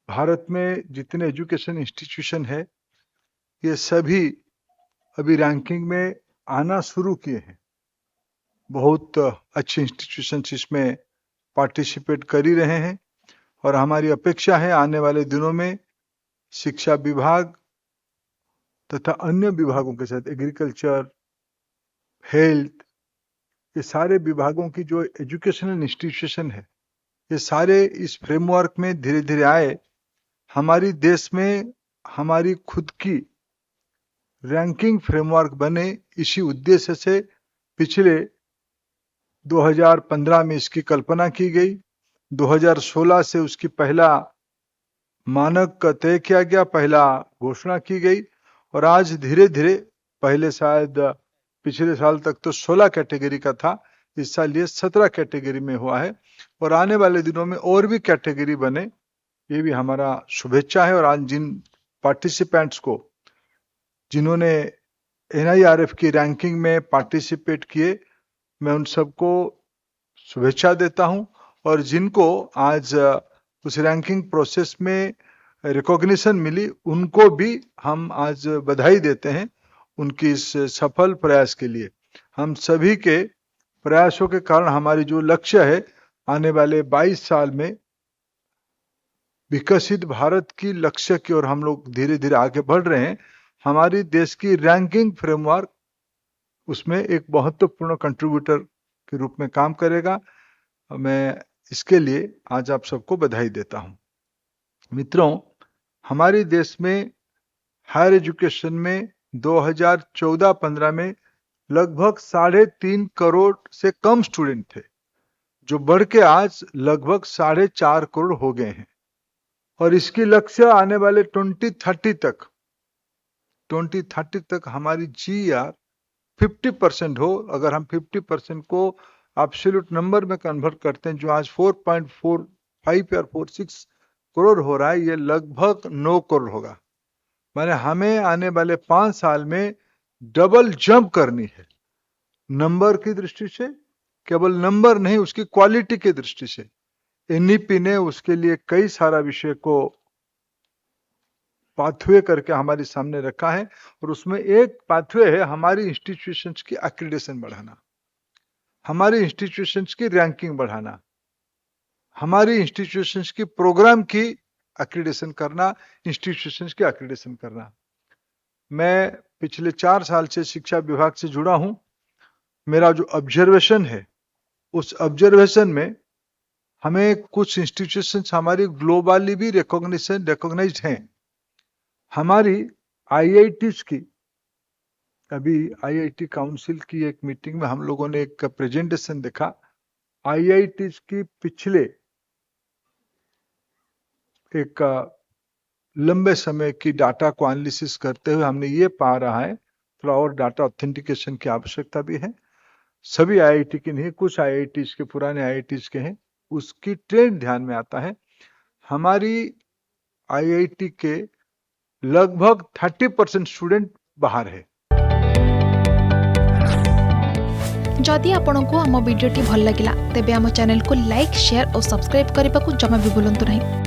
भारत में जितने education institution है ये सभी अभी रैंकिंग में आना शुरू किए हैं। बहुत अच्छे इंस्टीट्यूशंस इसमें पार्टिसिपेट कर ही रहे हैं और हमारी अपेक्षा है आने वाले दिनों में शिक्षा विभाग तथा अन्य विभागों के साथ एग्रीकल्चर, हेल्थ, ये सारे विभागों की जो एजुकेशनल इंस्टीट्यूशन है ये सारे इस फ्रेमवर्क में धीरे धीरे आए। हमारी देश में हमारी खुद की रैंकिंग फ्रेमवर्क बने, इसी उद्देश्य से पिछले 2015 में इसकी कल्पना की गई। 2016 से उसकी पहला मानक तय किया गया, पहला घोषणा की गई और आज धीरे धीरे, पहले शायद पिछले साल तक तो 16 कैटेगरी का था, इस साल ये 17 कैटेगरी में हुआ है और आने वाले दिनों में और भी कैटेगरी बने, ये भी हमारा शुभेच्छा है। और आज जिन पार्टिसिपेंट्स को, जिन्होंने NIRF की रैंकिंग में पार्टिसिपेट किए, मैं उन सबको शुभेच्छा देता हूं और जिनको आज उस रैंकिंग प्रोसेस में रिकॉग्निशन मिली उनको भी हम आज बधाई देते हैं उनकी इस सफल प्रयास के लिए। हम सभी के प्रयासों के कारण हमारी जो लक्ष्य है आने वाले 22 साल में विकसित भारत की लक्ष्य की ओर हम लोग धीरे धीरे आगे बढ़ रहे हैं। हमारी देश की रैंकिंग फ्रेमवर्क उसमें एक महत्वपूर्ण कंट्रीब्यूटर के रूप में काम करेगा। मैं इसके लिए आज आप सबको बधाई देता हूं। मित्रों, हमारे देश में हायर एजुकेशन में 2014-15 में लगभग 3.5 करोड़ से कम स्टूडेंट थे, जो बढ़ के आज लगभग 4.5 करोड़ हो गए हैं और इसकी लक्ष्य आने वाले 2030 तक हमारी GR 50% हो। अगर हम 50% को एब्सोल्यूट नंबर में कन्वर्ट करते हैं, जो आज 4.45 या 46 करोड़ हो रहा है, ये लगभग 9 करोड़ होगा। माने हमें आने वाले 5 साल में डबल जंप करनी है, नंबर की दृष्टि से, केवल नंबर नहीं, उसकी क्वालिटी की दृष्टि से। NEP ने उसके लिए कई सारा विषय को पाथवे करके हमारे सामने रखा है और उसमें एक पाथवे है हमारी इंस्टीट्यूशंस की एक्रीडेशन बढ़ाना, हमारी इंस्टीट्यूशंस की रैंकिंग बढ़ाना, हमारी इंस्टीट्यूशंस की प्रोग्राम की एक्रीडेशन करना, इंस्टीट्यूशंस की एक्रीडेशन करना। मैं पिछले 4 साल से शिक्षा विभाग से जुड़ा हूं। मेरा जो ऑब्जर्वेशन है, उस ऑब्जर्वेशन में हमें कुछ इंस्टीट्यूशंस हमारी ग्लोबली भी रिकॉग्नाइज्ड हैं। हमारी IITs की, अभी IIT काउंसिल की एक मीटिंग में हम लोगों ने एक प्रेजेंटेशन देखा। IITs की पिछले एक लंबे समय की डाटा को एनालिसिस करते हुए हमने ये पा रहा है, थोड़ा और डाटा ऑथेंटिकेशन की आवश्यकता भी है। सभी IIT की नहीं, कुछ IITs के, पुराने IITs के हैं, उसकी ट्रेंड ध्यान में आता है। हमारी IIT के लगभग 30% स्टूडेंट बाहर है। जदि आपंक आम भिडी भल लगा तेब आम चैनल को लाइक, शेयर और सब्सक्राइब करने को जमा भी भूलु नहीं।